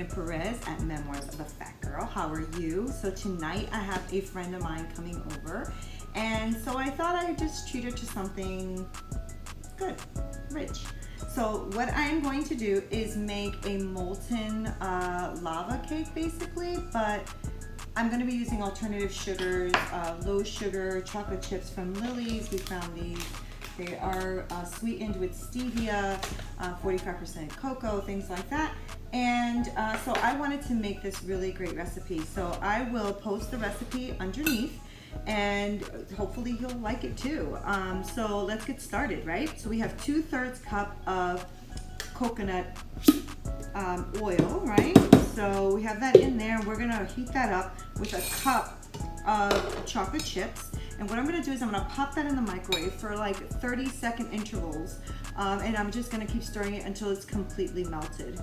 Perez at Memoirs of a Fat Girl. How are you? So tonight I have a friend of mine coming over, and so I thought I'd just treat her to something good, rich. So what I am going to do is make a molten lava cake basically, but I'm going to be using alternative sugars, low sugar chocolate chips from Lily's. We found these. They are sweetened with stevia, 45% cocoa, things like that. And so I wanted to make this really great recipe. So I will post the recipe underneath, and hopefully you'll like it too. So let's get started, right? So we have 2/3 cup of coconut oil, right? So we have that in there. We're gonna heat that up with a cup of chocolate chips. And what I'm gonna do is I'm gonna pop that in the microwave for like 30-second intervals. And I'm just gonna keep stirring it until it's completely melted.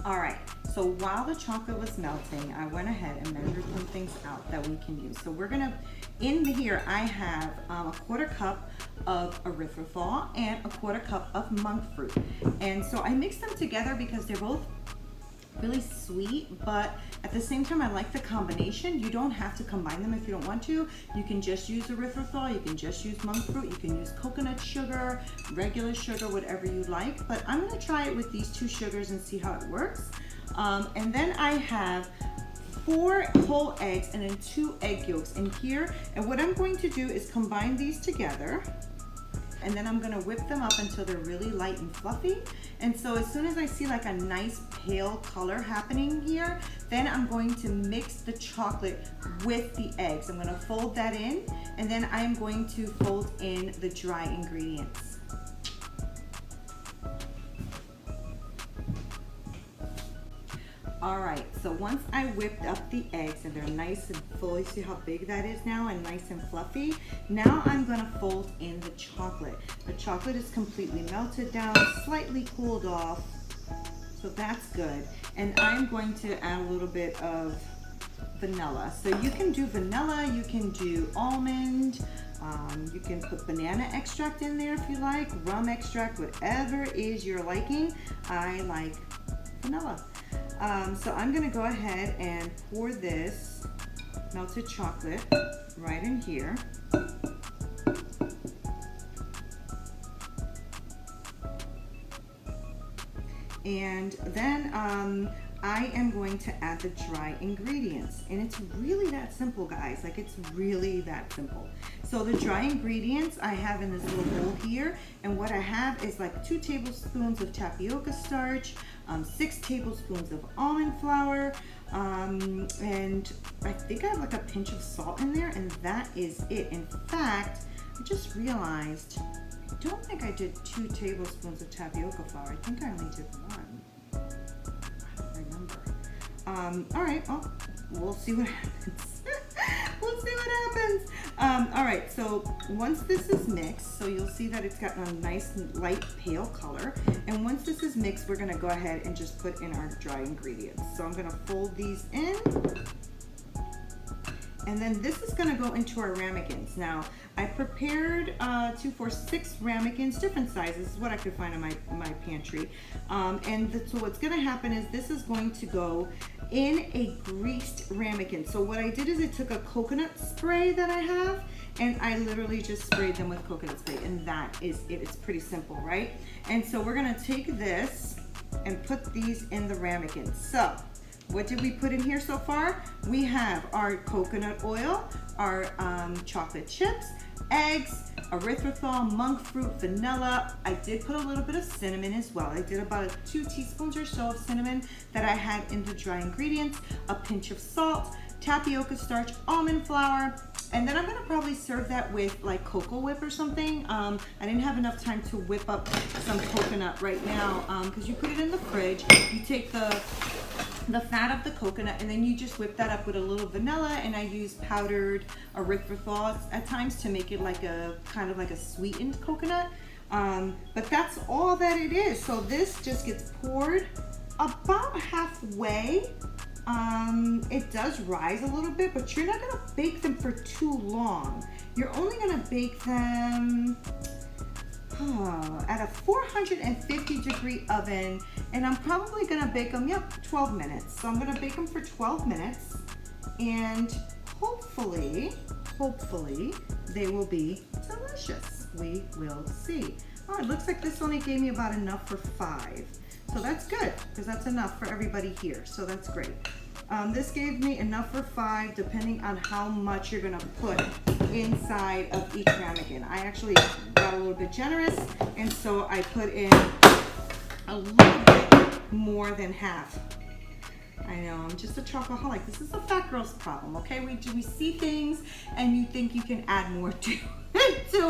All right, so while the chocolate was melting, I went ahead and measured some things out that we can use. So we're gonna, in here I have a 1/4 cup of erythritol and a 1/4 cup of monk fruit. And so I mixed them together because they're both really sweet, but at the same time I like the combination. You don't have to combine them if you don't want to. You can just use erythritol, you can just use monk fruit, you can use coconut sugar, regular sugar, whatever you like. But I'm gonna try it with these 2 sugars and see how it works. And then I have 4 whole eggs and then 2 egg yolks in here. And what I'm going to do is combine these together, and then I'm gonna whip them up until they're really light and fluffy. And so as soon as I see like a nice pale color happening here, then I'm going to mix the chocolate with the eggs. I'm gonna fold that in, and then I'm going to fold in the dry ingredients. All right, so once I whipped up the eggs and they're nice and full, you see how big that is now and nice and fluffy? Now I'm gonna fold in the chocolate. The chocolate is completely melted down, slightly cooled off, so that's good. And I'm going to add a little bit of vanilla. So you can do vanilla, you can do almond, you can put banana extract in there if you like, rum extract, whatever is your liking. I like vanilla. So I'm gonna go ahead and pour this melted chocolate right in here. And then I am going to add the dry ingredients. And it's really that simple, guys. Like, it's really that simple. So the dry ingredients I have in this little bowl here, and what I have is like 2 tablespoons of tapioca starch, 6 tablespoons of almond flour, and I think I have like a pinch of salt in there, and that is it. In fact, I just realized I don't think I did 2 tablespoons of tapioca flour. I think I only did 1. I don't remember. All right, well, we'll see what happens. We'll see what happens. All right, so once this is mixed, so you'll see that it's got a nice light pale color. And once this is mixed, we're gonna go ahead and just put in our dry ingredients. So I'm gonna fold these in. And then this is gonna go into our ramekins. Now, I prepared 2, 4, 6 ramekins, different sizes, is what I could find in my pantry. So what's gonna happen is this is going to go in a greased ramekin. So what I did is I took a coconut spray that I have, and I literally just sprayed them with coconut spray, and that is it. It's pretty simple, right? And so we're gonna take this and put these in the ramekins. So what did we put in here so far? We have our coconut oil, our chocolate chips, eggs, erythritol, monk fruit, vanilla. I did put a little bit of cinnamon as well. I did about 2 teaspoons or so of cinnamon that I had in the dry ingredients, a pinch of salt, tapioca starch, almond flour, and then I'm gonna probably serve that with like Cocoa Whip or something. I didn't have enough time to whip up some coconut right now because you put it in the fridge. You take the fat of the coconut, and then you just whip that up with a little vanilla, and I use powdered erythritol at times to make it like a kind of like a sweetened coconut. But that's all that it is. So this just gets poured about halfway. It does rise a little bit, but you're not gonna bake them for too long. You're only gonna bake them, at a 450 degree oven, and I'm probably gonna bake them, 12 minutes. So I'm gonna bake them for 12 minutes, and hopefully they will be delicious. We will see. Oh, it looks like this only gave me about enough for 5. So that's good, because that's enough for everybody here. So that's great. This gave me enough for 5, depending on how much you're gonna put inside of each ramekin. I actually got a little bit generous, and so I put in a little bit more than half. I know, I'm just a chocoholic. This is a fat girl's problem, okay? We see things and you think you can add more to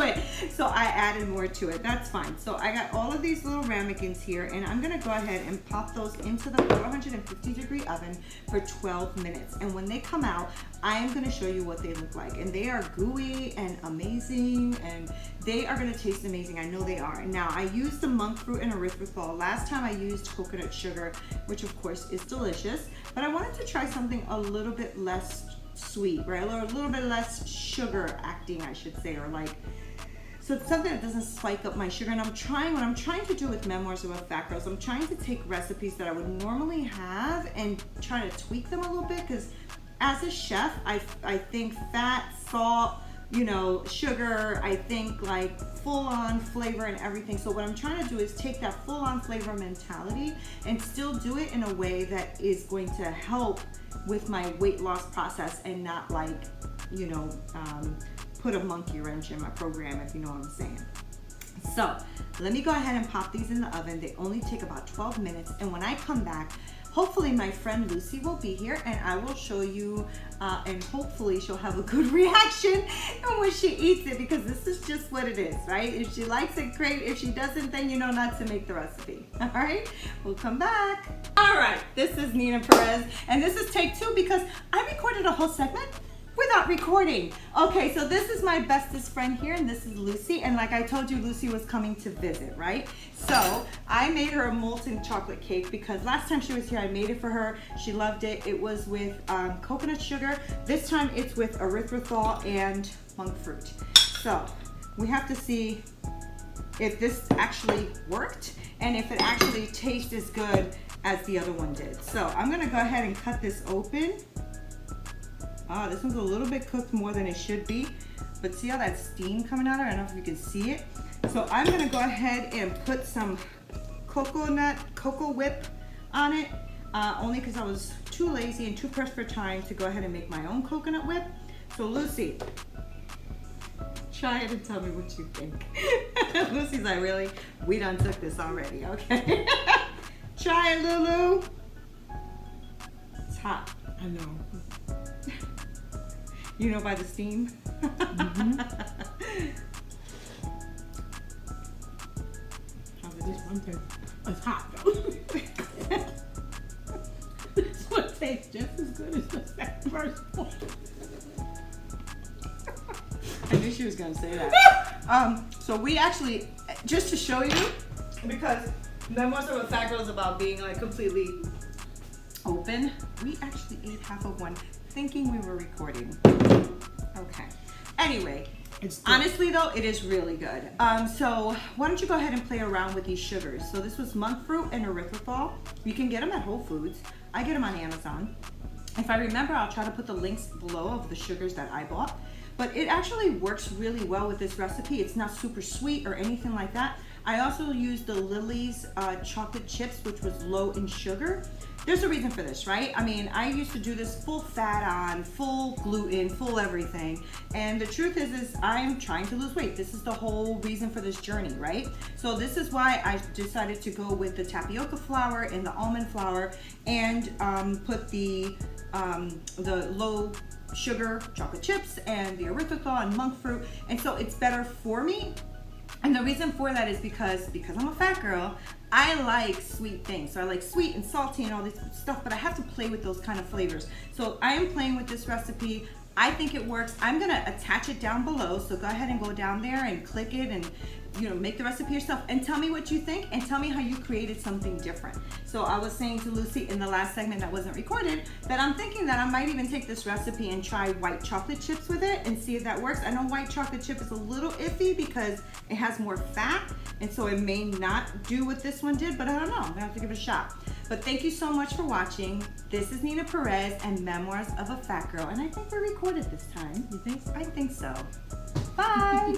it. So I added more to it. That's fine. So I got all of these little ramekins here, and I'm gonna go ahead and pop those into the 450 degree oven for 12 minutes. And when they come out, I am gonna show you what they look like. And they are gooey and amazing, and they are gonna taste amazing. I know they are. And now I used the monk fruit and erythritol. Last time I used coconut sugar, which of course is delicious, but I wanted to try something a little bit less sweet, right? Or a little bit less sugar acting, I should say, or like, so it's something that doesn't spike up my sugar. And what I'm trying to do with Memoirs of a Fat Girl, I'm trying to take recipes that I would normally have and try to tweak them a little bit, because as a chef, I think fat, salt, you know, sugar, I think like full-on flavor and everything. So what I'm trying to do is take that full-on flavor mentality and still do it in a way that is going to help with my weight loss process, and not like, you know, put a monkey wrench in my program, if you know what I'm saying. So let me go ahead and pop these in the oven. They only take about 12 minutes. And when I come back, hopefully my friend Lucy will be here, and I will show you, and hopefully she'll have a good reaction when she eats it, because this is just what it is, right? If she likes it, great. If she doesn't, then you know not to make the recipe. All right, we'll come back. All right, this is Nina Perez, and this is take 2, because I recorded a whole segment without recording. Okay, so this is my bestest friend here, and this is Lucy. And like I told you, Lucy was coming to visit, right? So I made her a molten chocolate cake, because last time she was here, I made it for her. She loved it. It was with coconut sugar. This time it's with erythritol and monk fruit. So we have to see if this actually worked, and if it actually tastes as good as the other one did. So I'm gonna go ahead and cut this open. This one's a little bit cooked more than it should be, but see how that steam coming out of it? I don't know if you can see it. So I'm gonna go ahead and put some cocoa whip on it, only because I was too lazy and too pressed for time to go ahead and make my own coconut whip. So Lucy, try it and tell me what you think. Lucy's like, really? We done took this already, okay? Try it, Lulu. It's hot, I know. You know, by the steam. Mm-hmm. This one tastes, it's hot though. This one tastes just as good as the first one. I knew she was gonna say that. So we actually, just to show you, because Memoirs of a Fat Girl is about being like completely open, we actually ate half of one thinking we were recording. Okay. Anyway, honestly though, it is really good. So why don't you go ahead and play around with these sugars. So this was monk fruit and erythritol. You can get them at Whole Foods. I get them on Amazon. If I remember, I'll try to put the links below of the sugars that I bought. But it actually works really well with this recipe. It's not super sweet or anything like that. I also used the Lily's chocolate chips, which was low in sugar. There's a reason for this, right? I mean, I used to do this full fat on, full gluten, full everything. And the truth is I'm trying to lose weight. This is the whole reason for this journey, right? So this is why I decided to go with the tapioca flour and the almond flour, and put the low sugar chocolate chips and the erythritol and monk fruit. And so it's better for me. And the reason for that is because I'm a fat girl, I like sweet things. So I like sweet and salty and all this stuff, but I have to play with those kind of flavors. So I am playing with this recipe. I think it works. I'm gonna attach it down below, so go ahead and go down there and click it and make the recipe yourself and tell me what you think and tell me how you created something different. So I was saying to Lucy in the last segment that wasn't recorded that I'm thinking that I might even take this recipe and try white chocolate chips with it and see if that works. I know white chocolate chip is a little iffy because it has more fat, and so it may not do what this one did, but I don't know. I'm gonna have to give it a shot. But thank you so much for watching. This is Nina Perez and Memoirs of a Fat Girl, and I think we're recorded this time. You think so? I think so. Bye.